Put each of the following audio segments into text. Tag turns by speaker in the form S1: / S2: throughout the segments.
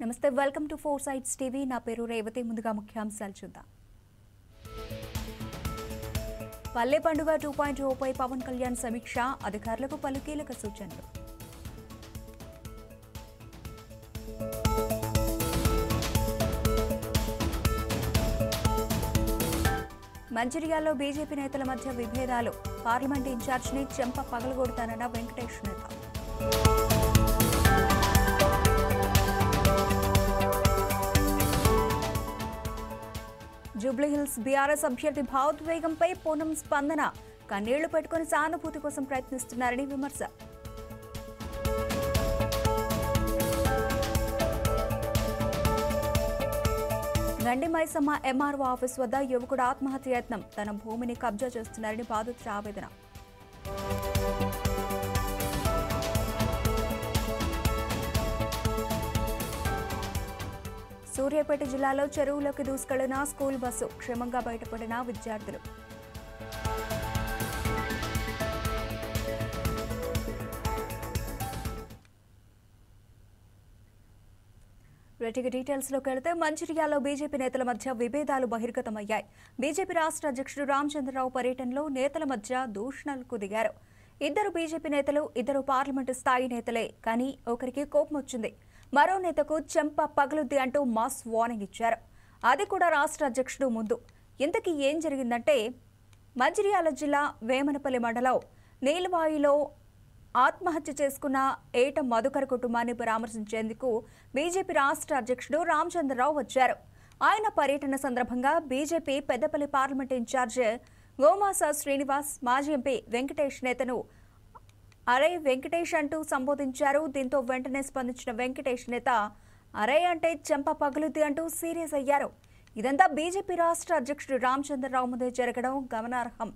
S1: నమస్తే, welcome to four sides TV. నా పేరు రేవతి. ముందుగా ముఖ్యాంశాలు చూద్దాం. పల్లె పండుగ 2.0 పై పవన్ కళ్యాణ్ సమీక్ష, అధికారులకు పలు కీలక సూచనలు. మంచిర్యాలలో బీజేపీ నేతల మధ్య విభేదాలు, పార్లమెంట్ ఇన్ఛార్జిని చెంప పగలగొడతానన్న వెంకటేష్ నేత. జూబ్లీహిల్స్ బీఆర్ఎస్ అభ్యర్థి భావోద్వేగంపై పూనం స్పందన, కన్నీళ్లు పెట్టుకుని సానుభూతి కోసం ప్రయత్నిస్తున్నారని విమర్శ. గండి మైసమ్మ ఎంఆర్ఓ ఆఫీస్ వద్ద యువకుడు ఆత్మహత్య యత్నం, తన భూమిని కబ్జా చేస్తున్నారని బాధితుల ఆవేదన. సూర్యాపేట జిల్లాలో చెరువులోకి దూసుకెళ్లిన స్కూల్ బస్సు, క్షేమంగా బయటపడిన విద్యార్థులు. డీటెయిల్స్ లోకి వెళితే మంచిర్యాలలో బీజేపీ నేతల మధ్య విభేదాలు బహిర్గతమయ్యాయి. బీజేపీ రాష్ట్ర అధ్యక్షుడు రామచంద్రరావు పర్యటనలో నేతల మధ్య దూషణలకు దిగారు. ఇద్దరు బీజేపీ నేతలు, ఇద్దరు పార్లమెంటు స్థాయి నేతలే, కానీ ఒకరికి కోపం వచ్చింది. మరో నేతకు చెంప పగలుద్ది అంటూ మాస్ వార్నింగ్ ఇచ్చారు. అది కూడా రాష్ట్ర అధ్యక్షుడు ముందు. ఇంతకీ ఏం జరిగిందంటే, మంచిర్యాల జిల్లా వేమనపల్లి మండలం నీల్వాయిలో ఆత్మహత్య చేసుకున్న ఏట మధుకర్ కుటుంబాన్ని పరామర్శించేందుకు బీజేపీ రాష్ట్ర అధ్యక్షుడు రామచంద్రరావు వచ్చారు. ఆయన పర్యటన సందర్భంగా BJP Peddapalli parliament incharge Gomasa Srinivas, మాజీ ఎంపీ వెంకటేష్ నేతను అరే వెంకటేష్ అంటూ సంబోధించారు. దీంతో వెంటనే స్పందించిన వెంకటేష్ నేత అరే అంటే చెంప పగులుద్ది అంటూ సీరియస్ అయ్యారు. ఇదంతా బీజేపీ రాష్ట్ర అధ్యక్షుడు రామచంద్రరావు ముందే జరగడం గమనార్హం.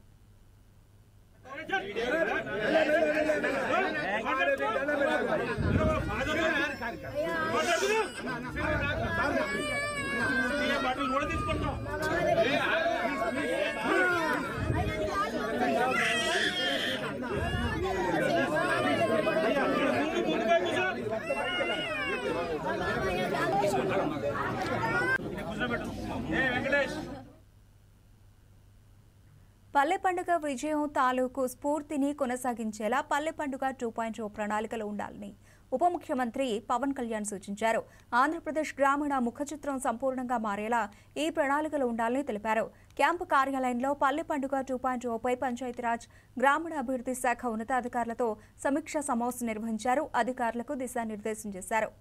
S1: పల్లె పండుగ విజయం తాలూకు స్ఫూర్తిని కొనసాగించేలా పల్లె పండుగ 2.0 ప్రణాళికలు ఉండాలని ఉప ముఖ్యమంత్రి పవన్ కళ్యాణ్ సూచించారు. ఆంధ్రప్రదేశ్ గ్రామీణ ముఖచిత్రం సంపూర్ణంగా మారేలా ఈ ప్రణాళికలు ఉండాలని తెలిపారు. క్యాంపు కార్యాలయంలో పల్లె పండుగ 2.0 పై పంచాయతీరాజ్ గ్రామీణాభివృద్ధి శాఖ ఉన్నతాధికారులతో సమీక్షా సమావేశం నిర్వహించారు. అధికారులకు దిశానిర్దేశం చేశారు.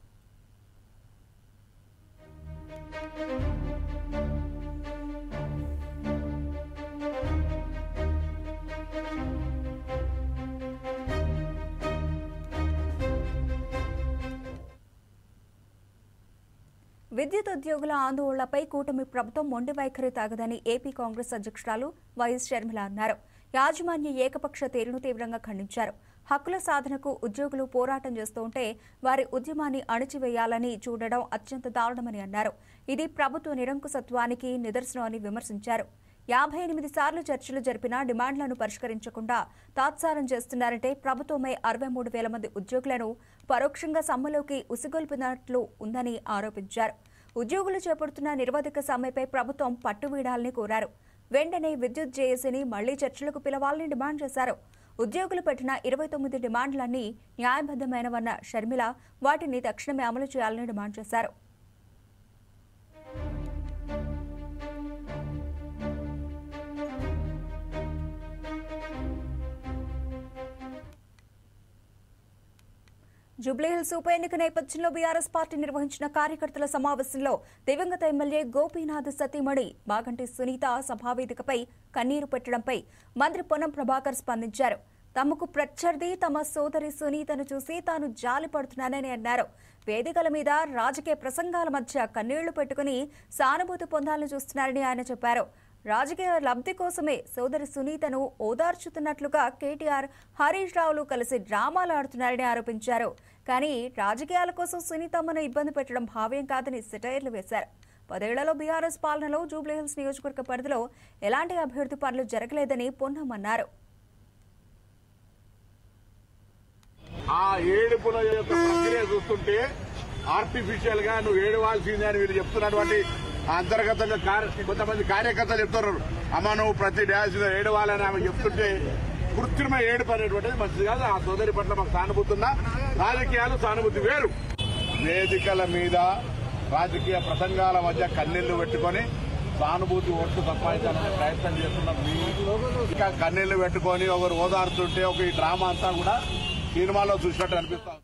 S1: విద్యుత్ ఉద్యోగుల ఆందోళనపై కూటమి ప్రభుత్వం మొండి వైఖరి తాగదని ఏపీ కాంగ్రెస్ అధ్యక్షురాలు వైఎస్ షర్మిల అన్నారు. యాజమాన్య ఏకపక్ష తీరును తీవ్రంగా ఖండించారు. హక్కుల సాధనకు ఉద్యోగులు పోరాటం చేస్తుంటే వారి ఉద్యమాన్ని అణిచివేయాలని చూడడం అత్యంత దారుణమని అన్నారు. ఇది ప్రభుత్వ నిరంకుశత్వానికి నిదర్శనం అని విమర్శించారు. 58 సార్లు చర్చలు జరిపినా డిమాండ్లను పరిష్కరించకుండా తాత్సారం చేస్తున్నారంటే ప్రభుత్వమే 63,000 మంది ఉద్యోగులను పరోక్షంగా సమ్మెలోకి ఉసిగొల్పినట్లు ఉందని ఆరోపించారు. ఉద్యోగులు చేపడుతున్న నిరవధిక సమ్మెపై ప్రభుత్వం పట్టువీడాలని కోరారు. వెంటనే విద్యుత్ జేఏసీని మళ్లీ చర్చలకు పిలవాలని డిమాండ్ చేశారు. ఉద్యోగులు పెట్టిన 29 డిమాండ్లన్నీ న్యాయబద్దమైనవన్న షర్మిల వాటిని తక్షణమే అమలు చేయాలని డిమాండ్ చేశారు. జూబ్లీహిల్స్ ఉప ఎన్నిక నేపథ్యంలో బీఆర్ఎస్ పార్టీ నిర్వహించిన కార్యకర్తల సమావేశంలో దివంగత ఎమ్మెల్యే గోపీనాథ్ సతీమణి మాగంటి సునీత సభావేదికపై కన్నీరు పెట్టడంపై మంత్రి పొన్నం ప్రభాకర్ స్పందించారు. తమకు ప్రత్యర్థి తమ సోదరి సునీతను చూసి తాను జాలి పడుతున్నానని అన్నారు. వేదికల మీద రాజకీయ ప్రసంగాల మధ్య కన్నీళ్లు పెట్టుకుని సానుభూతి పొందాలని చూస్తున్నారని ఆయన చెప్పారు. రాజకీయ లబ్ధి కోసమే సోదరి సునీతను ఓదార్చుతున్నట్లుగా కేటీఆర్, హరీష్ రావులు కలిసి డ్రామాలు ఆడుతున్నారని ఆరోపించారు. కానీ రాజకీయాల కోసం సునీతమ్మను ఇబ్బంది పెట్టడం భావ్యం కాదని సెటైర్లు వేశారు. 10 ఏళ్లలో బీఆర్ఎస్ పాలనలో జూబ్లీహిల్స్ నియోజకవర్గ పరిధిలో ఎలాంటి అభివృద్ధి పనులు జరగలేదని పొన్నం అన్నారు.
S2: ఆ ఏడుపుల యొక్క ప్రక్రియ చూస్తుంటే ఆర్టిఫిషియల్ గా నువ్వు ఏడవాల్సిందే అని వీళ్ళు చెప్తున్నటువంటి అంతర్గతంగా కొంతమంది కార్యకర్తలు చెప్తున్నారు. అమ్మ నువ్వు ప్రతి డ్యాన్స్ ఏడవాలని ఆమె చెప్తుంటే కృత్రిమ ఏడుపు అనేటువంటిది మంచిది కాదు. ఆ సోదరి పట్ల మాకు సానుభూతి ఉన్నా, రాజకీయాలు సానుభూతి వేరు. వేదికల మీద రాజకీయ ప్రసంగాల మధ్య కన్నీళ్లు పెట్టుకొని సానుభూతి ఓట్లు సంపాదించాలనే ప్రయత్నం చేస్తున్న ఇంకా కన్నీళ్లు పెట్టుకొని ఒకరు ఓదార్చుంటే ఒక ఈ డ్రామా అంతా కూడా సినిమాలో చూసినట్టు అనిపిస్తాం.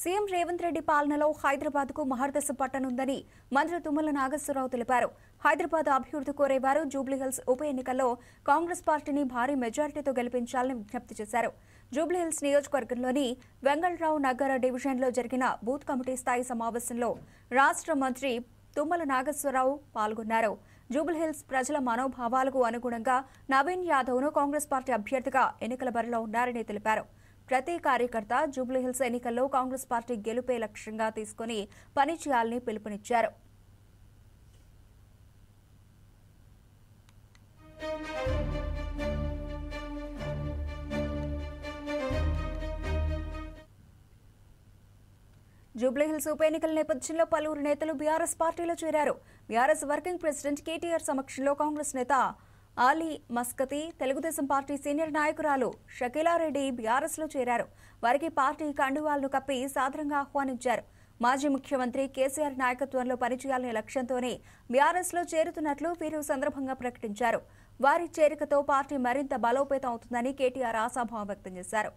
S1: సీఎం రేవంత్ రెడ్డి పాలనలో హైదరాబాద్ కు మహర్దశ పట్టనుందని మంత్రి తుమ్మల నాగేశ్వరరావు తెలిపారు. హైదరాబాద్ అభివృద్ధి కోరేవారు జూబ్లీహిల్స్ ఉప ఎన్నికల్లో కాంగ్రెస్ పార్టీని భారీ మెజారిటీతో గెలిపించాలని విజ్ఞప్తి చేశారు. జూబ్లీహిల్స్ నియోజకవర్గంలోని వెంగళరావు నగర్ డివిజన్లో జరిగిన బూత్ కమిటీ స్థాయి సమావేశంలో రాష్ట్ర మంత్రి తుమ్మల నాగేశ్వరరావు పాల్గొన్నారు. జూబ్లీహిల్స్ ప్రజల మనోభావాలకు అనుగుణంగా నవీన్ యాదవ్ను కాంగ్రెస్ పార్టీ అభ్యర్థిగా ఎన్నికల బరిలో ఉన్నారని తెలిపారు. ప్రతి కార్యకర్త జూబ్లీహిల్స్ ఎన్నికల్లో కాంగ్రెస్ పార్టీ గెలుపే లక్ష్యంగా తీసుకుని పనిచేయాలని పిలుపునిచ్చారు. జూబ్లీహిల్స్ ఉప ఎన్నికల నేపథ్యంలో పలువురు నేతలు బీఆర్ఎస్ పార్టీలో చేరారు. బీఆర్ఎస్ వర్కింగ్ ప్రెసిడెంట్ కేటీఆర్ సమక్షంలో కాంగ్రెస్ నేత ఆలీ మస్కతి, తెలుగుదేశం పార్టీ సీనియర్ నాయకురాలు షకీలారెడ్డి బీఆర్ఎస్ లో చేరారు. వారికి పార్టీ కండువాలను కప్పి సాదరంగా ఆహ్వానించారు. మాజీ ముఖ్యమంత్రి కేసీఆర్ నాయకత్వంలో పనిచేయాలనే లక్ష్యంతోనే బీఆర్ఎస్ లో చేరుతున్నట్లు వీరు సందర్భంగా ప్రకటించారు. వారి చేరికతో పార్టీ మరింత బలోపేతం అవుతుందని కేటీఆర్ ఆశాభావం వ్యక్తం చేశారు.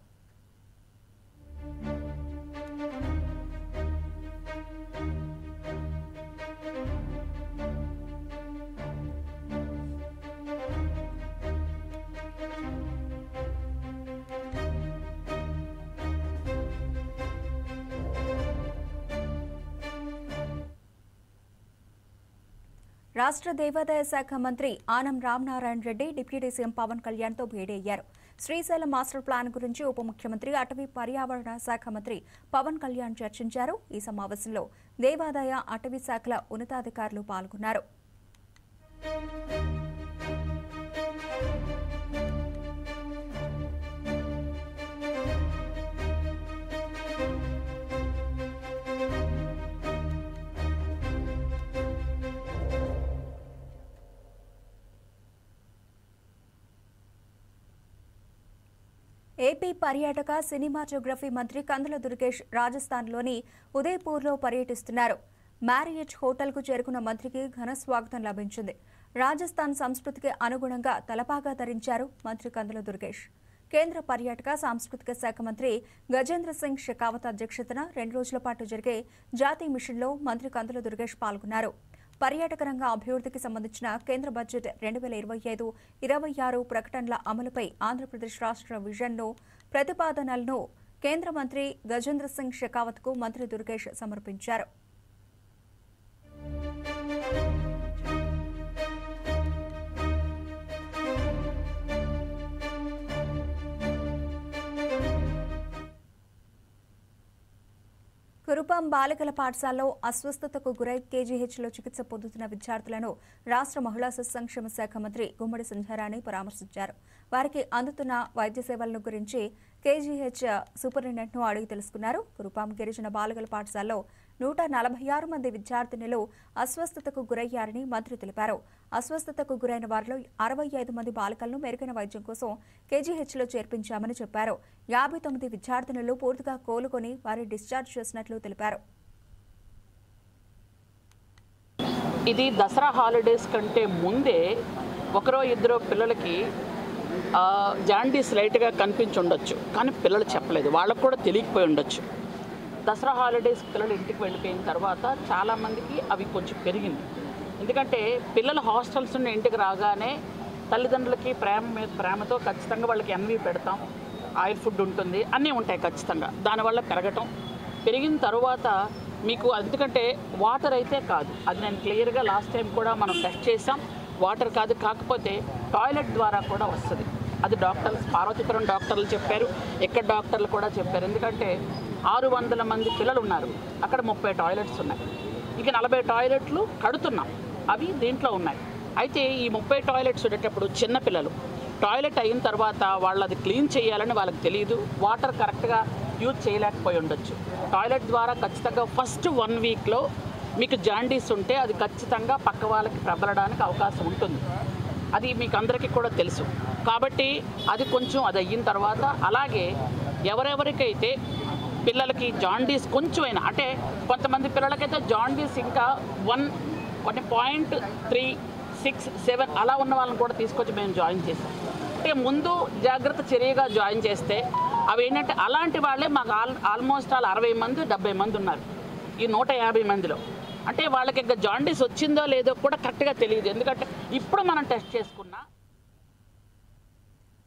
S1: రాష్ట్ర దేవాదాయ శాఖ మంత్రి ఆనం రామనారాయణ రెడ్డి డిప్యూటీ సీఎం పవన్ కళ్యాణ్ తో భేటీ అయ్యారు. శ్రీశైలం మాస్టర్ ప్లాన్ గురించి ఉప ముఖ్యమంత్రి అటవీ పర్యావరణ శాఖ మంత్రి పవన్ కళ్యాణ్ చర్చించారు. ఈ సమావేశంలో దేవాదాయ అటవీ శాఖల ఉన్నతాధికారులు పాల్గొన్నారు. ఏపీ పర్యాటక సినిమాటోగ్రఫీ మంత్రి కందుల దుర్గేష్ రాజస్థాన్లోని ఉదయ్పూర్లో పర్యటిస్తున్నారు. మ్యారియట్ హోటల్కు చేరుకున్న మంత్రికి ఘన స్వాగతం లభించింది. రాజస్థాన్ సంస్కృతికి అనుగుణంగా తలపాగా ధరించారు మంత్రి కందుల దుర్గేష్. కేంద్ర పర్యాటక సాంస్కృతిక శాఖ మంత్రి గజేంద్ర సింగ్ షెకావత్ అధ్యక్షతన 2 రోజుల పాటు జరిగే జాతీయ మిషన్లో మంత్రి కందుల దుర్గేష్ పాల్గొన్నారు. పర్యాటక రంగ అభివృద్ధికి సంబంధించిన కేంద్ర బడ్జెట్ 2025-26 ప్రకటనల అమలుపై ఆంధ్రప్రదేశ్ రాష్ట్ర విజన్ను ప్రతిపాదనలను కేంద్ర మంత్రి గజేంద్ర సింగ్ షెకావత్కు మంత్రి దుర్గేష్ సమర్పించారు. కురుపాం బాలికల పాఠశాలలో అస్వస్థతకు గురై కేజీహెచ్లో చికిత్స పొందుతున్న విద్యార్థులను రాష్ట్ర మహిళా శిశు సంక్షేమ శాఖ మంత్రి గుమ్మడి సంధ్యారాణి పరామర్శించారు. వారికి అందుతున్న వైద్య సేవలను గురించి కేజీహెచ్ సూపరింటెండెంట్ను అడిగి తెలుసుకున్నారు. కురుపాం గిరిజన బాలికల పాఠశాలలో 146 మంది విద్యార్థినులు అస్వస్థతకు గురయ్యారని మంత్రి తెలిపారు. అస్వస్థతకు గురైన వారిలో 65 మంది బాలికలను మెరుగైన వైద్యం కోసం కేజీహెచ్లో చేర్పించామని చెప్పారు. 59 విద్యార్థినులు పూర్తిగా కోలుకొని వారి డిశ్చార్జ్ చేసినట్లు తెలిపారు.
S3: ఇది దసరా హాలిడేస్ కంటే ముందే ఒకరో ఇద్దరు పిల్లలకి జాండీస్ లైట్గా కనిపించి ఉండొచ్చు, కానీ పిల్లలు చెప్పలేదు, వాళ్ళకు కూడా తెలియకపోయి ఉండొచ్చు. దసరా హాలిడేస్ పిల్లలు ఇంటికి వెళ్ళిపోయిన తర్వాత చాలామందికి అవి కొంచెం పెరిగింది. ఎందుకంటే పిల్లలు హాస్టల్స్ నుండి ఇంటికి రాగానే తల్లిదండ్రులకి ప్రేమతో ఖచ్చితంగా వాళ్ళకి ఎన్వి పెడతాం, ఆయిల్ ఫుడ్ ఉంటుంది, అన్నీ ఉంటాయి ఖచ్చితంగా. దానివల్ల పెరిగిన తర్వాత మీకు ఎందుకంటే వాటర్ అయితే కాదు, అది నేను క్లియర్గా లాస్ట్ టైం కూడా మనం టెస్ట్ చేసాం. వాటర్ కాదు, కాకపోతే టాయిలెట్ ద్వారా కూడా వస్తుంది. అది డాక్టర్స్ పార్వతీపురం డాక్టర్లు చెప్పారు, ఇక్కడ డాక్టర్లు కూడా చెప్పారు. ఎందుకంటే 600 మంది పిల్లలు ఉన్నారు, అక్కడ 30 టాయిలెట్స్ ఉన్నాయి. ఇక 40 టాయిలెట్లు కడుతున్నాం, అవి దీంట్లో ఉన్నాయి. అయితే ఈ 30 టాయిలెట్స్ ఉండేటప్పుడు చిన్నపిల్లలు టాయిలెట్ అయిన తర్వాత వాళ్ళు అది క్లీన్ చేయాలని వాళ్ళకి తెలియదు, వాటర్ కరెక్ట్గా యూజ్ చేయలేకపోయి ఉండొచ్చు. టాయిలెట్ ద్వారా ఖచ్చితంగా ఫస్ట్ 1 వీక్లో మీకు జాండీస్ ఉంటే అది ఖచ్చితంగా పక్క వాళ్ళకి ప్రబలడానికి అవకాశం ఉంటుంది. అది మీకు అందరికీ కూడా తెలుసు. కాబట్టి అది కొంచెం అది అయిన తర్వాత అలాగే ఎవరెవరికైతే పిల్లలకి జాండీస్ కొంచెమైనా అంటే కొంతమంది పిల్లలకైతే జాండీస్ ఇంకా 1.367 అలా ఉన్న వాళ్ళని కూడా తీసుకొచ్చి మేము జాయిన్ చేసాం. అంటే ముందు జాగ్రత్త చర్యగా జాయిన్ చేస్తే అవి ఏంటంటే అలాంటి వాళ్ళే మాకు ఆల్మోస్ట్ 60 మంది 70 మంది ఉన్నారు ఈ 150 మందిలో. అంటే వాళ్ళకి ఇంకా జాండీస్ వచ్చిందో లేదో కూడా కరెక్ట్గా తెలియదు. ఎందుకంటే ఇప్పుడు మనం టెస్ట్ చేసుకున్నా.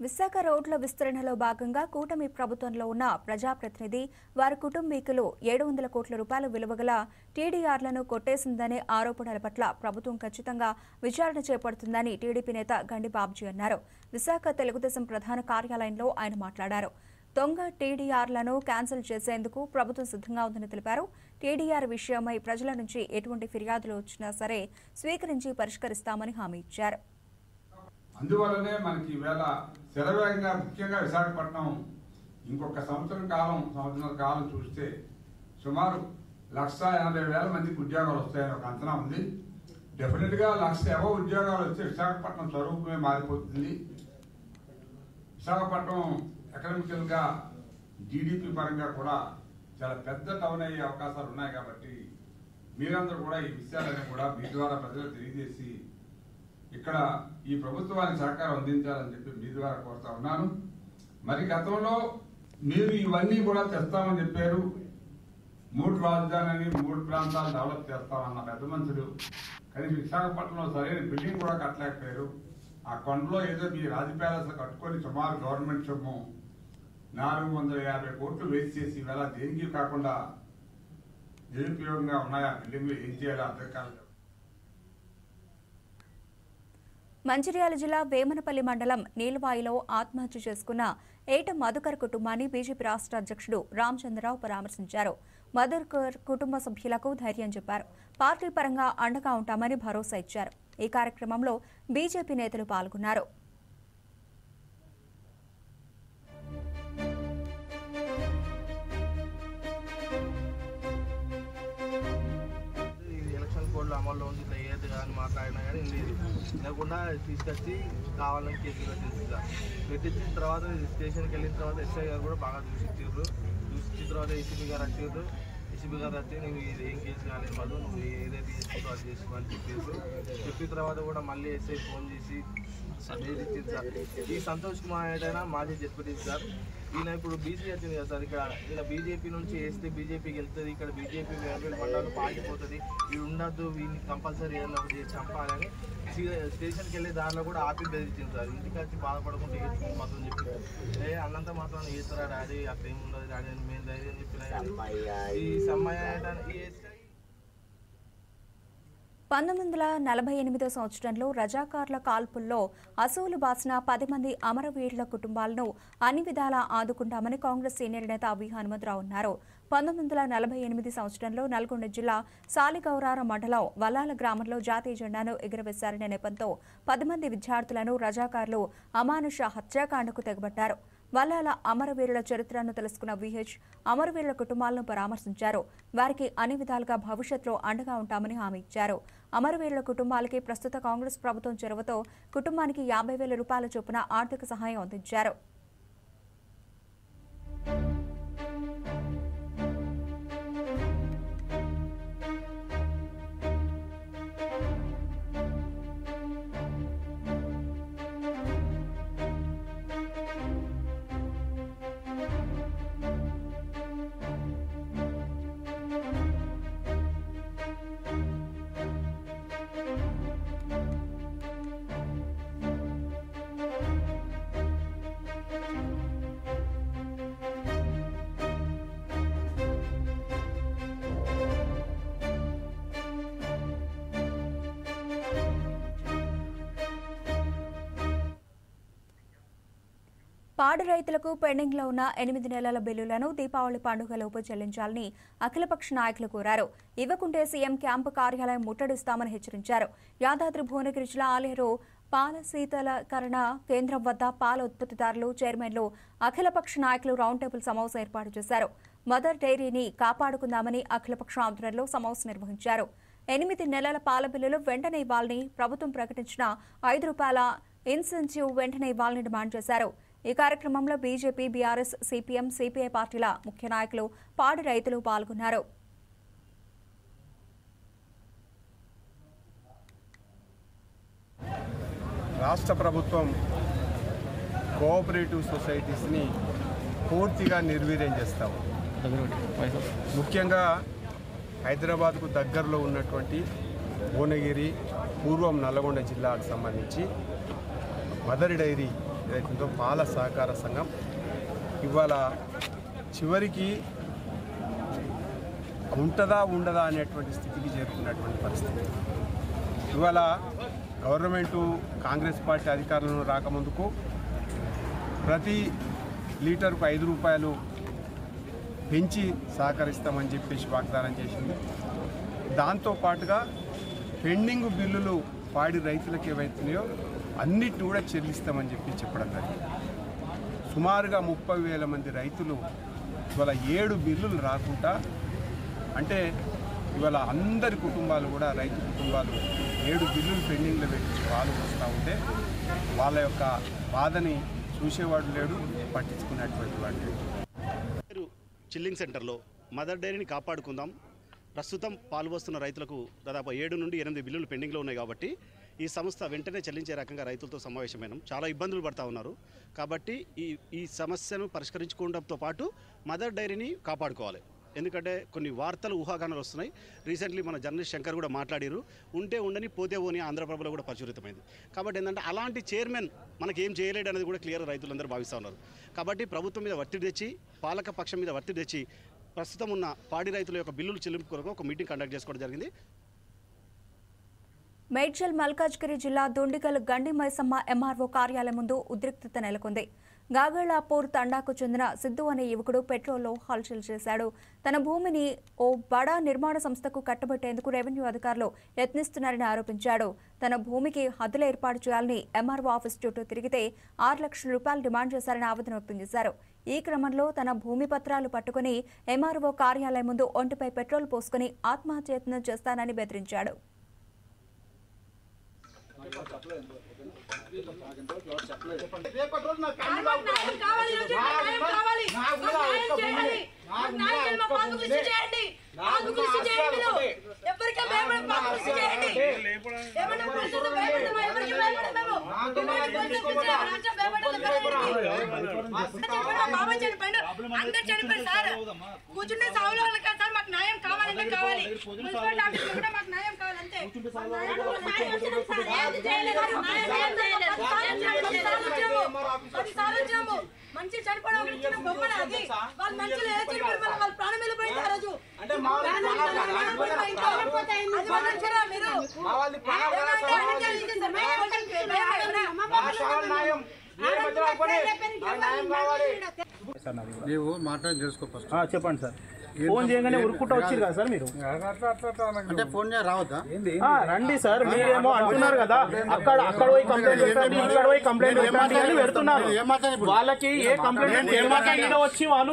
S1: విశాఖ రోడ్ల విస్తరణలో భాగంగా కూటమి ప్రభుత్వంలో ఉన్న ప్రజాప్రతినిధి వారి కుటుంబీకులు 700 కోట్ల రూపాయల విలువగల టీడీఆర్లను కొట్టేసిందనే ఆరోపణల పట్ల ప్రభుత్వం ఖచ్చితంగా విచారణ చేపడుతుందని టీడీపీ నేత గండి బాబ్జీ అన్నారు. విశాఖ తెలుగుదేశం ప్రధాన కార్యాలయంలో ఆయన మాట్లాడారు. దొంగ టీడీఆర్లను క్యాన్సిల్ చేసేందుకు ప్రభుత్వం సిద్ధంగా ఉందని తెలిపారు. టీడీఆర్ విషయమై ప్రజల నుంచి ఎటువంటి ఫిర్యాదులు వచ్చినా సరే స్వీకరించి పరిష్కరిస్తామని హామీ ఇచ్చారు.
S4: అందువల్లనే మనకి ఈవేళ శరవేగంగా ముఖ్యంగా విశాఖపట్నం ఇంకొక సంవత్సరం కాలం చూస్తే సుమారు 1,80,000 మందికి ఉద్యోగాలు వస్తాయని ఒక అంచనా ఉంది. డెఫినెట్గా 1,00,000 ఉద్యోగాలు వస్తే విశాఖపట్నం స్వరూపమే మారిపోతుంది. విశాఖపట్నం ఎకనామికల్గా జీడిపి పరంగా కూడా చాలా పెద్ద టౌన్ అయ్యే అవకాశాలు ఉన్నాయి. కాబట్టి మీరందరూ కూడా ఈ విషయాలన్నీ కూడా మీ ద్వారా ప్రజలకు తెలియజేసి ఇక్కడ ఈ ప్రభుత్వానికి సహకారం అందించాలని చెప్పి మీ ద్వారా కోరుతా ఉన్నాను. మరి గతంలో మీరు ఇవన్నీ కూడా తెస్తామని చెప్పారు. 3 రాజధానిని 3 ప్రాంతాలు డెవలప్ చేస్తామన్న పెద్ద మనుషులు. కానీ విశాఖపట్నంలో సరైన బిల్డింగ్ కూడా కట్టలేకపోయారు. ఆ కొండలో ఏదో మీ రాజ ప్యాలెస్ కట్టుకొని సుమారు గవర్నమెంట్ సొమ్ము 450 కోట్లు వేస్ట్ చేసి ఇవాళ దేనికి కాకుండా నిరుపయోగంగా ఉన్నాయి. ఆ బిల్డింగ్లు ఏం చేయాలో అర్థం కాలేదు.
S1: మంచిర్యాల జిల్లా వేమనపల్లి మండలం నీల్వాయిలో ఆత్మహత్య చేసుకున్న ఏట మధుకర్ కుటుంబాన్ని బీజేపీ రాష్ట్ర అధ్యక్షుడు రామచంద్రరావు పరామర్శించారు. మధుకర్ కుటుంబ సభ్యులకు ధైర్యం చెప్పారు. పార్టీ పరంగా అండగా ఉంటామని భరోసా ఇచ్చారు. ఈ కార్యక్రమంలో బీజేపీ నేతలు పాల్గొన్నారు.
S5: అమల్లో ఉంది ఇట్లా ఏది కానీ మాట్లాడినా కానీ లేదు లేకుండా తీసుకొచ్చి కావాలని కేసు పెట్టించిన తర్వాత స్టేషన్కి వెళ్ళిన తర్వాత ఎస్ఐ గారు కూడా బాగా చూసిచ్చారు. చూసిన తర్వాత ఏసీబీ గారు వచ్చారు. ఏసీబీ గారు వచ్చి నువ్వు ఇది ఏం కేసు కాలేదు మధు, నువ్వు ఏదైతే చేసుకుంటో అది చేసుకోమని చెప్పారు. చెప్పిన తర్వాత కూడా మళ్ళీ ఎస్ఐ ఫోన్ చేసి డేట్ ఇచ్చింది సార్. ఈ సంతోష్ కుమార్ ఏదైనా మాజీ జడ్పీ సార్. ఈయన ఇప్పుడు బీసీ వచ్చింది కదా సార్. ఇక్కడ బీజేపీ నుంచి వేస్తే బీజేపీకి వెళ్తుంది. ఇక్కడ బీజేపీ మండలం పాకిపోతుంది. వీడు ఉండద్దు, వీడిని కంపల్సరీ ఏదైనా ఒకటి చంపాలని స్టేషన్కి వెళ్ళే దారిలో కూడా ఆపి బెదిరించింది సార్. ఇంటికి వచ్చి బాధపడకుండా వేసుకుని మాత్రం చెప్పి అన్నంత మాత్రం వేస్తారా డాడీ, అక్కడ ఏముండదు డాడీ అని మేము ధైర్యం చెప్పిన ఈ సమయ
S1: 1948 సంవత్సరంలో రజాకార్ల కాల్పుల్లో అసూలు బాసిన 10 మంది అమరవీరుల కుటుంబాలను అన్ని విధాలా ఆదుకుంటామని కాంగ్రెస్ సీనియర్ నేత వి హనుమంతరావు అన్నారు. 1948 సంవత్సరంలో నల్గొండ జిల్లా సాలిగౌరారం మండలం వల్లాల గ్రామంలో జాతీయ జెండాను ఎగురవేశారనే నెపంతో 10 మంది విద్యార్థులను రజాకార్లు అమానుష హత్యాకాండకు తెగబట్టారు. వల్లాల అమరవీరుల చరిత్రను తెలుసుకున్న విహెచ్ అమరవీరుల కుటుంబాలను పరామర్శించారు. వారికి అన్ని విధాలుగా భవిష్యత్తులో అండగా ఉంటామని హామీ ఇచ్చారు. అమరవీరుల కుటుంబాలకి ప్రస్తుత కాంగ్రెస్ ప్రభుత్వం చొరవతో కుటుంబానికి 50,000 రూపాయల చొప్పున ఆర్థిక సహాయం అందించారు. పాడి రైతులకు పెండింగ్లో ఉన్న 8 నెలల బిల్లులను దీపావళి పండుగలోపు చెల్లించాలని అఖిలపక్ష నాయకులు కోరారు. ఇవ్వకుంటే సీఎం క్యాంపు కార్యాలయం ముట్టడిస్తామని హెచ్చరించారు. యాదాద్రి భువనగిరి జిల్లా ఆలేరు పాల శీతలీకరణ కేంద్రం వద్ద పాల ఉత్పత్తిదారులు చైర్మన్లు అఖిలపక్ష నాయకులు రౌండ్ టేబుల్ సమావేశం ఏర్పాటు చేశారు. మదర్ డైరీని కాపాడుకుందామని అఖిలపక్ష ఆధ్వర్యంలో సమావేశం నిర్వహించారు. 8 నెలల పాల బిల్లులు వెంటనే ఇవ్వాలని, ప్రభుత్వం ప్రకటించిన ₹5 ఇన్సెంటివ్ వెంటనే ఇవ్వాలని డిమాండ్ చేశారు. ఈ కార్యక్రమంలో బీజేపీ, బీఆర్ఎస్, సిపిఎం, సిపిఐ పార్టీల ముఖ్య నాయకులు, పాడి రైతులు పాల్గొన్నారు.
S6: రాష్ట్ర ప్రభుత్వం కోఆపరేటివ్ సొసైటీస్ని పూర్తిగా నిర్వీర్యం చేస్తాము. ముఖ్యంగా హైదరాబాద్కు దగ్గరలో ఉన్నటువంటి భువనగిరి, పూర్వం నల్లగొండ జిల్లాకు సంబంధించి మదర్ డైరీ ఏదైతుందో పాల సహకార సంఘం ఇవాళ చివరికి ఉంటుందా ఉండదా అనేటువంటి స్థితికి చేరుకున్నటువంటి పరిస్థితి. ఇవాళ గవర్నమెంటు కాంగ్రెస్ పార్టీ అధికారంలో రాకముందుకు ప్రతి లీటర్కు ₹5 పెంచి సహకరిస్తామని చెప్పేసి వాగ్దానం చేసింది. దాంతోపాటుగా పెండింగ్ బిల్లులు పాడి రైతులకు ఏవైతున్నాయో అన్నిటిని కూడా చెల్లిస్తామని చెప్పడం జరిగింది. సుమారుగా 30,000 మంది రైతులు ఇవాళ 7 బిల్లులు రాకుండా, అంటే ఇవాళ అందరి కుటుంబాలు కూడా రైతు కుటుంబాలు 7 బిల్లులు పెండింగ్లో పెట్టి పాలు వస్తూ ఉంటే వాళ్ళ యొక్క బాధని చూసేవాడు లేడు, పట్టించుకునేటువంటి వాడు లేడు.
S7: చిల్లింగ్ సెంటర్లో మదర్ డైరీని కాపాడుకుందాం. ప్రస్తుతం పాలు వస్తున్న రైతులకు దాదాపు 7 నుండి 8 బిల్లులు పెండింగ్లో ఉన్నాయి కాబట్టి ఈ సంస్థ వెంటనే చెల్లించే రకంగా రైతులతో సమావేశమైనాం. చాలా ఇబ్బందులు పడుతూ ఉన్నారు కాబట్టి ఈ సమస్యను పరిష్కరించుకోవడంతో పాటు మదర్ డైరీని కాపాడుకోవాలి. ఎందుకంటే కొన్ని వార్తలు, ఊహాగానాలు వస్తున్నాయి. రీసెంట్లీ మన జర్నలిస్ట్ శంకర్ కూడా మాట్లాడారు, ఉంటే ఉండని పోతే పోని ఆంధ్రప్రభలో కూడా ప్రచురితమైంది. కాబట్టి ఏంటంటే అలాంటి చైర్మన్ మనకి ఏం చేయలేడు అనేది కూడా క్లియర్ రైతులందరూ భావిస్తూ ఉన్నారు. కాబట్టి ప్రభుత్వం మీద ఒత్తిడి తెచ్చి, పాలక పక్షం మీద ఒత్తిడి తెచ్చి ప్రస్తుతం ఉన్న పాడి రైతుల యొక్క బిల్లులు చెల్లింపు కొరకు ఒక మీటింగ్ కండక్ట్ చేసుకోవడం జరిగింది.
S1: మేడ్చల్ మల్కాజ్గిరి జిల్లా దుండిగల్ గండి మైసమ్మ ఎంఆర్ఓ కార్యాలయం ముందు ఉద్రిక్తత నెలకొంది. గాగళాపూర్ తండాకు చెందిన సిద్ధు అనే యువకుడు పెట్రోల్లో హల్చల్ చేశాడు. తన భూమిని ఓ బడా నిర్మాణ సంస్థకు కట్టబెట్టేందుకు రెవెన్యూ అధికారులు యత్నిస్తున్నారని ఆరోపించాడు. తన భూమికి హద్దులు ఏర్పాటు చేయాలని ఎంఆర్ఓ ఆఫీస్ చుట్టూ తిరిగితే ₹6 లక్షల డిమాండ్ చేశారని ఆవేదన వ్యక్తం చేశారు. ఈ క్రమంలో తన భూమి పత్రాలు పట్టుకుని ఎంఆర్ఓ కార్యాలయం ముందు ఒంటిపై పెట్రోల్ పోసుకుని ఆత్మహత్యయత్నం చేస్తానని బెదిరించాడు.
S8: కూర్చుంటే సాగులో సార్ మాకు న్యాయం కావాలంటే కావాలి. మున్సిపల్ ఆఫీస్ కూడా మాకు న్యాయం కావాలంటే మంచి చనిపోవడం ఇచ్చిన బొమ్మన అది. వాళ్ళు మంచిగా వాళ్ళ ప్రాణం వెళ్ళిపోయింది ఆ రోజు.
S9: నీవు మాట్లాడి తెలుసుకో ఫస్ట్.
S10: చెప్పండి సార్. ఫోన్ చేయగానే ఉరుక్కుంటా వచ్చారు కదా సార్ మీరు.
S9: అంటే ఫోన్ రావద్దా?
S10: రండి సార్. మీరేమో అంటున్నారు కదా అక్కడ పోయి కంప్లైంట్ పెట్టండి, ఇక్కడ పోయి కంప్లైంట్ పెట్టండి అని పెడుతున్నారు. వాళ్ళకి ఏ కంప్లైంట్ వచ్చి వాళ్ళు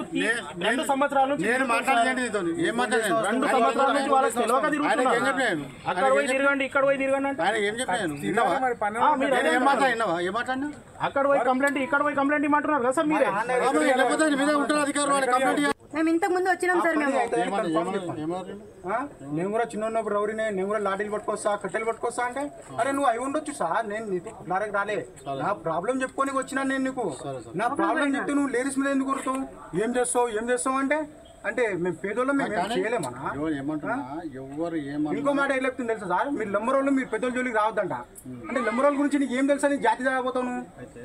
S10: 2 సంవత్సరాల నుంచి
S9: 2 సంవత్సరాల నుంచి వాళ్ళకి తెలియక తిరుగుతున్నారు. అక్కడ పోయి తిరగండి, ఇక్కడ పోయి తిరగండి అంటే ఆయన ఏం చెప్పాను?
S10: అక్కడ పోయి కంప్లైంట్, ఇక్కడ పోయి కంప్లైంట్ ఇమ్మంటున్నారు కదా సార్. మీరే
S9: ఉంటారు అధికారులు.
S8: మేము ఇంతకు ముందు వచ్చినాం సార్.
S10: నేను కూడా చిన్న ఉన్నప్పుడు రౌరీనే, నేను కూడా లాఠీలు పట్టుకొస్తా, కట్టెలు పట్టుకొస్తా అంటే అరే నువ్వు అయి ఉండొచ్చు సార్, నేను నీకు కుట్లారకు రాలే, నా ప్రాబ్లం చెప్పుకొని వచ్చినా నేను నీకు. నా ప్రాబ్లం చెప్తే నువ్వు లేడీస్ మీద ఎందుకు కొడుతావు? ఏం చేస్తావు అంటే మేము పేదోళ్ళం, మేము చేయలేమన్నా. ఇంకో మాట ఏం చెప్తుంది తెలుసా సార్, మీరు లంబరోళ్ళు మీరు పెద్దోళ్ళ జోలికి రావద్దంట. అంటే లంబరోళ్ళ గురించి నీకు ఏం తెలుసా? నీ జాతి తాగపోతావు,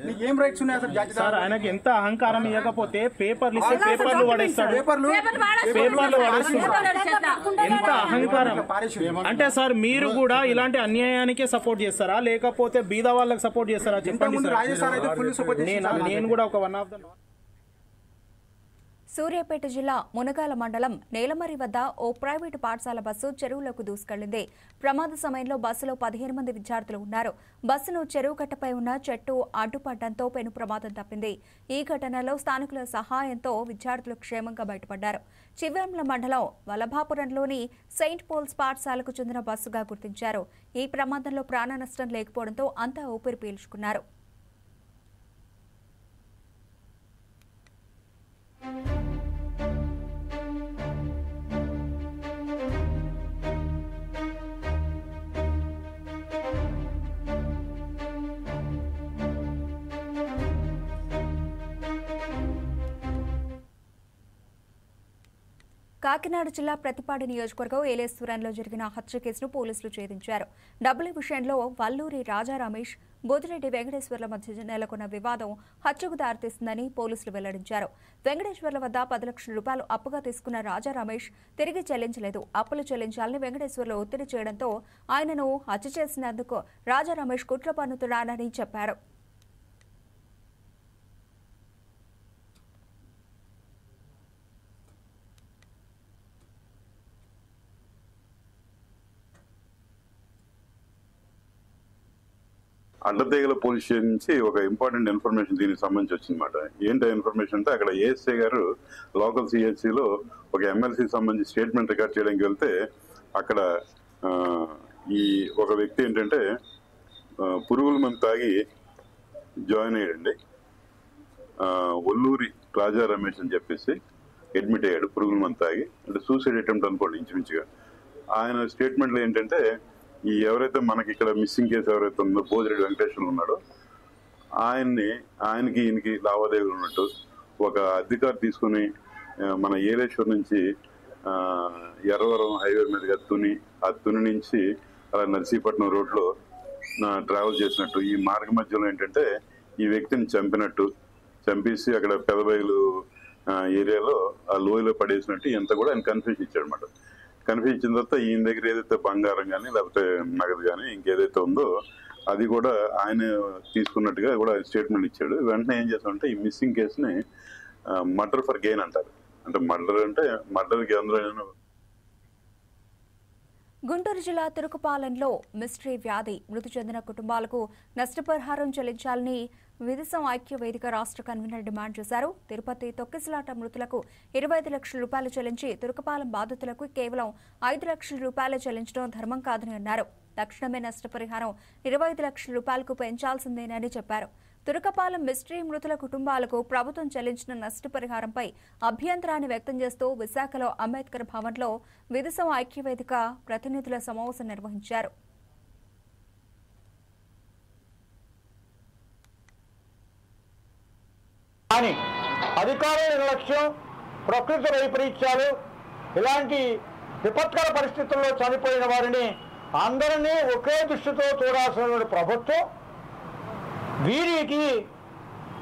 S10: నీకు ఏం రైట్స్ ఉన్నాయి అసలు జాతి? సార్ ఆయనకి ఎంత అహంకారం ఇవ్వకపోతే పేపర్లు ఇస్తే పేపర్లు పడేస్తాడు, పేపర్లు పడేస్తాడు. ఎంత అహంకారం అంటే సార్, మీరు కూడా ఇలాంటి అన్యాయానికే సపోర్ట్ చేస్తారా లేకపోతే బీద వాళ్ళకి సపోర్ట్ చేస్తారా చెప్పండి. నేను కూడా ఒక 1 ఆఫ్ ద
S1: సూర్యాపేట జిల్లా మునగాల మండలం నేలమరి వద్ద ఓ ప్రైవేటు పాఠశాల బస్సు చెరువులోకి దూసుకెళ్లింది. ప్రమాద సమయంలో బస్సులో 15 మంది విద్యార్థులు ఉన్నారు. బస్సును చెరువు కట్టపై ఉన్న చెట్టు అడ్డుపడడంతో పెను ప్రమాదం తప్పింది. ఈ ఘటనలో స్థానికుల సహాయంతో విద్యార్థులు క్షేమంగా బయటపడ్డారు. చివ్వేంల మండలం వలభాపురంలోని సెయింట్ పోల్స్ పాఠశాలకు చెందిన బస్సుగా గుర్తించారు. ఈ ప్రమాదంలో ప్రాణ నష్టం లేకపోవడంతో అంతా ఊపిరి పీల్చుకున్నారు. కాకినాడ జిల్లా ప్రతిపాడు నియోజకవర్గం ఏలేశ్వరంలో జరిగిన హత్య కేసును పోలీసులు ఛేదించారు. డబ్బుల విషయంలో వల్లూరి రాజా రమేష్, బోదిరెడ్డి వెంకటేశ్వర్ల మధ్య నెలకొన్న వివాదం హత్యకు దారితీస్తుందని పోలీసులు వెల్లడించారు. వెంకటేశ్వర్ల వద్ద 10 లక్షల రూపాయలు అప్పుగా తీసుకున్న రాజా రమేష్ తిరిగి చెల్లించలేదు. అప్పులు చెల్లించాలని వెంకటేశ్వర్లు ఒత్తిడి చేయడంతో ఆయనను హత్య చేసినందుకు రాజా రమేష్ కుట్ర పన్నుతున్నాడని చెప్పారు.
S11: అడ్డతీగల పోలీస్ స్టేషన్ నుంచి ఒక ఇంపార్టెంట్ ఇన్ఫర్మేషన్ దీనికి సంబంధించి వచ్చిందన్నమాట. ఏంటి ఇన్ఫర్మేషన్ అంటే అక్కడ ఏఎస్ఐ గారు లోకల్ సిహెచ్సిలో ఒక ఎమ్మెల్సీ సంబంధించి స్టేట్మెంట్ రికార్డ్ చేయడానికి వెళ్తే అక్కడ ఈ ఒక వ్యక్తి ఏంటంటే పురుగుల మందు తాగి జాయిన్ అయ్యాడండి. ఒల్లూరి రాజా రమేష్ అని చెప్పేసి అడ్మిట్ అయ్యాడు పురుగుల మందు తాగి. అంటే సూసైడ్ అటెంప్ట్ అనుకోండి ఇంచుమించుగా. ఆయన స్టేట్మెంట్లో ఏంటంటే ఈ ఎవరైతే మనకి ఇక్కడ మిస్సింగ్ కేసు ఎవరైతే ఉందో బోదిరెడ్డి వెంకటేశ్వర్లు ఉన్నాడో ఆయనకి ఈయనకి లావాదేవీలు ఉన్నట్టు ఒక అధికారి తీసుకుని మన ఏలేశ్వరం నుంచి ఎర్రవరం హైవే మీదుగా తుని నుంచి అలా నర్సీపట్నం రోడ్లో ట్రావెల్ చేసినట్టు, ఈ మార్గ మధ్యలో ఏంటంటే ఈ వ్యక్తిని చంపేసి అక్కడ పెదబయలు ఏరియాలో ఆ లోయలో పడేసినట్టు ఎంత కూడా ఆయన కన్ఫ్యూజ్ ఇచ్చాడు అనమాట. కన్ఫ్యూజ్ ఇచ్చిన తర్వాత ఈయన దగ్గర ఏదైతే బంగారం కానీ లేకపోతే నగదు కానీ ఇంకేదైతే ఉందో అది కూడా ఆయన తీసుకున్నట్టుగా కూడా స్టేట్మెంట్ ఇచ్చాడు. వెంటనే ఏం చేస్తామంటే ఈ మిస్సింగ్ కేసుని మర్డర్ ఫర్ గెయిన్ అంటారు. అంటే మర్డర్కి అందులో.
S1: గుంటూరు జిల్లా తురుకుపాలెంలో మిస్టరీ వ్యాధి మృతి చెందిన కుటుంబాలకు నష్టపరిహారం చెల్లించాలని విదిశం ఐక్య వేదిక రాష్ట్ర కన్వీనర్ డిమాండ్ చేశారు. తిరుపతి తొక్కిసలాట మృతులకు 25 లక్షల రూపాయలు చెల్లించి తురుకుపాలెం బాధితులకు కేవలం 5 లక్షల రూపాయలు చెల్లించడం ధర్మం కాదని అన్నారు. తక్షణమే నష్టపరిహారం 25 లక్షల రూపాయలకు పెంచాల్సిందేనని చెప్పారు. తురుకపాలెం మిస్టరీ మృతుల కుటుంబాలకు ప్రభుత్వం చెల్లించిన నష్టపరిహారంపై అభ్యంతరాన్ని వ్యక్తం చేస్తూ విశాఖలో అంబేద్కర్ భవన్లో విదిశం ఐక్యవేదిక ప్రతినిధుల సమావేశం నిర్వహించారు.
S12: కానీ అధికారుల నిర్లక్ష్యం, ప్రకృతి వైపరీత్యాలు, ఇలాంటి విపత్కర పరిస్థితుల్లో చనిపోయిన వారిని అందరినీ ఒకే దృష్టితో చూడాల్సిన ప్రభుత్వం వీరికి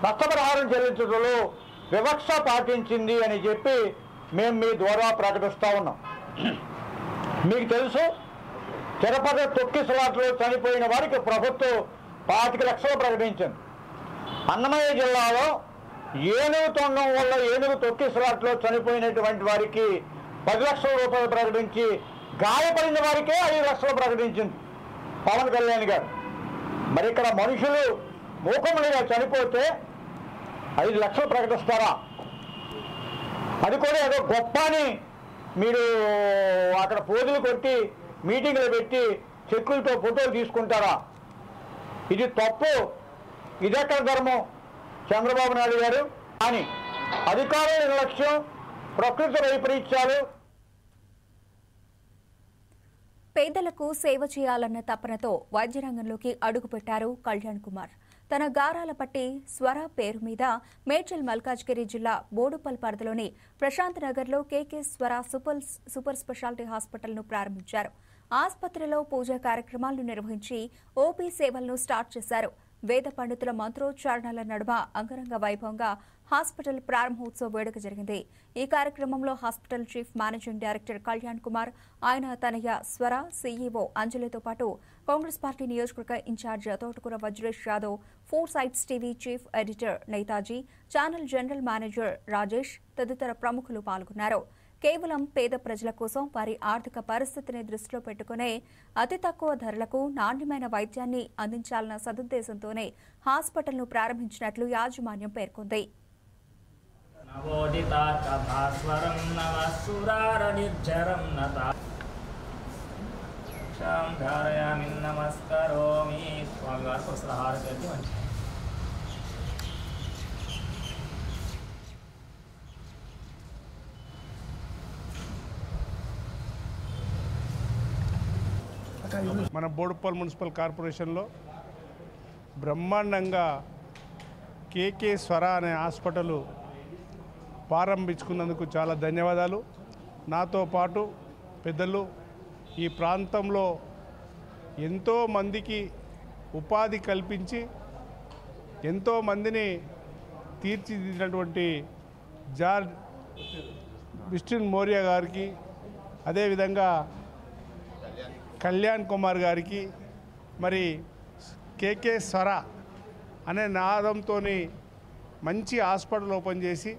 S12: నష్టపరిహారం చెల్లించడంలో వివక్ష పాటించింది అని చెప్పి మేము మీ ద్వారా ప్రకటిస్తూ ఉన్నాం. మీకు తెలుసు, తిరుపతి తొక్కిసలాట్లో చనిపోయిన వారికి ప్రభుత్వం 25 లక్షలు ప్రకటించింది. అన్నమయ్య జిల్లాలో ఏనుగు తొండం వల్ల ఏనుగు తొక్కిసలాట్లో చనిపోయినటువంటి వారికి 10 లక్షల రూపాయలు ప్రకటించి గాయపడిన వారికే 5 లక్షలు ప్రకటించింది పవన్ కళ్యాణ్ గారు. మరి ఇక్కడ మనుషులు మూకములుగా చనిపోతే 5 లక్షలు ప్రకటిస్తారా? అది కూడా ఏదో గొప్ప అని మీరు అక్కడ పోజులు కొట్టి మీటింగ్లు పెట్టి చెక్కులతో ఫోటోలు తీసుకుంటారా? ఇది తప్పు. ఇదెక్కడ ధర్మం చంద్రబాబు నాయుడు గారు? కానీ అధికారుల నిర్లక్ష్యం, ప్రకృతి వైపరీత్యాలు.
S1: పేదలకు సేవ చేయాలన్న తపనతో వైద్య రంగంలోకి అడుగుపెట్టారు కళ్యాణ్ కుమార్. తన గారాల పట్టి స్వర పేరు మీద మేడ్చల్ మల్కాజ్గిరి జిల్లా బోడుపల్ పరిధిలోని ప్రశాంత్ నగర్లో కేకే స్వర సూపర్ స్పెషాలిటీ హాస్పిటల్ను ప్రారంభించారు. ఆసుపత్రిలో పూజా కార్యక్రమాలను నిర్వహించి ఓపీ సేవలను స్టార్ట్ చేశారు. వేద పండితుల మంత్రోచ్చారణల నడుమ అంగరంగ వైభవంగా హాస్పిటల్ ప్రారంభోత్సవ వేడుక జరిగింది. ఈ కార్యక్రమంలో hospital chief managing director Kalyan Kumar, ఆయన తనయ స్వర, సీఈఓ అంజలితో పాటు కాంగ్రెస్ పార్టీ నియోజకవర్గ incharge Thotakura Vajresh Yadav, four sites TV chief editor Netaji, channel general manager Rajesh తదితర ప్రముఖులు పాల్గొన్నారు. కేవలం పేద ప్రజల కోసం వారి ఆర్థిక పరిస్థితిని దృష్టిలో పెట్టుకునే అతి తక్కువ ధరలకు నాణ్యమైన వైద్యాన్ని అందించాలన్న సదుద్దేశంతోనే హాస్పిటల్ను ప్రారంభించినట్లు యాజమాన్యం పేర్కొంది.
S13: మన బోడుప్పల్ మున్సిపల్ కార్పొరేషన్లో బ్రహ్మాండంగా కేకే స్వర అనే హాస్పిటల్ ప్రారంభించుకున్నందుకు చాలా ధన్యవాదాలు. నాతో పాటు పెద్దలు ఈ ప్రాంతంలో ఎంతోమందికి ఉపాధి కల్పించి ఎంతోమందిని తీర్చిదిద్దినటువంటి జార్జ్ విస్టిన్ మోరియా గారికి, అదేవిధంగా కళ్యాణ్ కుమార్ గారికి, మరి కేకే స్వర అనే నాదంతో మంచి హాస్పిటల్ ఓపెన్ చేసి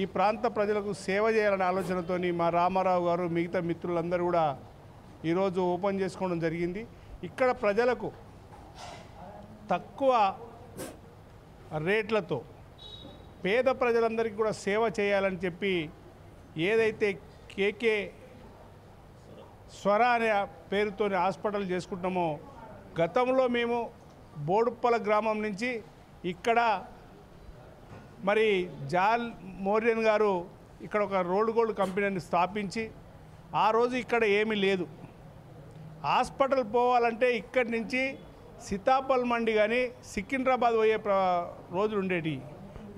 S13: ఈ ప్రాంత ప్రజలకు సేవ చేయాలనే ఆలోచనతో మా రామారావు గారు మిగతా మిత్రులందరూ కూడా ఈరోజు ఓపెన్ చేసుకోవడం జరిగింది. ఇక్కడ ప్రజలకు తక్కువ రేట్లతో పేద ప్రజలందరికీ కూడా సేవ చేయాలని చెప్పి ఏదైతే కేకే స్వర అనే పేరుతో హాస్పిటల్ చేసుకుంటామో, గతంలో మేము బోడుప్పల గ్రామం నుంచి ఇక్కడ మరి జాల్ మోరియన్ గారు ఇక్కడ ఒక రోడ్ గోల్డ్ కంపెనీని స్థాపించి ఆ రోజు ఇక్కడ ఏమీ లేదు. హాస్పిటల్ పోవాలంటే ఇక్కడి నుంచి సీతాపల్ మండి కానీ సికింద్రాబాద్ పోయే రోజులు ఉండేవి.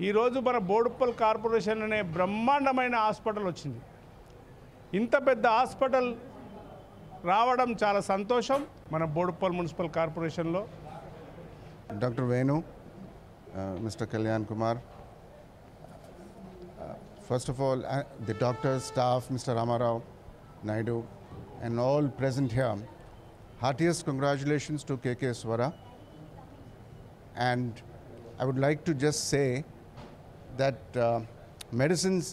S13: ఈరోజు మన బోడుప్పల్ కార్పొరేషన్ అనే బ్రహ్మాండమైన హాస్పిటల్ వచ్చింది. ఇంత పెద్ద హాస్పిటల్ రావడం చాలా సంతోషం మన బోడుప్పల్ మున్సిపల్ కార్పొరేషన్లో.
S14: Doctor Venu, mister Kalyan Kumar, first of all the doctors, staff, Mr. Ramarao Naidu and all present here, heartiest congratulations to KK Swara. And I would like to just say that medicines,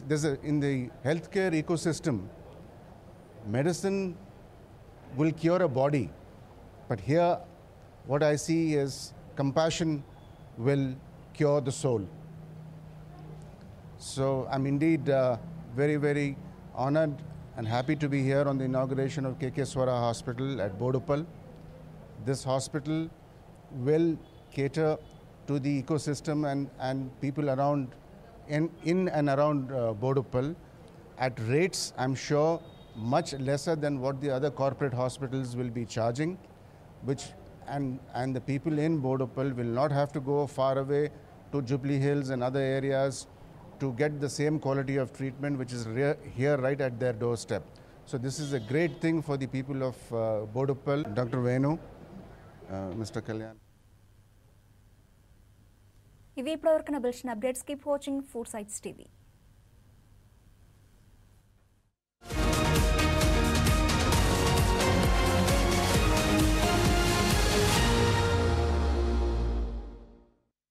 S14: in the healthcare ecosystem, medicine will cure a body, but here what I see is compassion will cure the soul. So I'm indeed very, very honored and happy to be here on the inauguration of KK Swara Hospital at Boduppal. This hospital will cater to the ecosystem and people around in and around Boduppal at rates, I'm sure, much lesser than what the other corporate hospitals will be charging, and the people in Boduppal will not have to go far away to Jubilee Hills and other areas to get the same quality of treatment which is here right at their doorstep. So this is a great thing for the people of Boduppal. Dr. Venu, Mr. Kalyan.
S1: ఇవి ఇప్పటివరకు నా bulletin updates. Keep watching 4 Sites TV.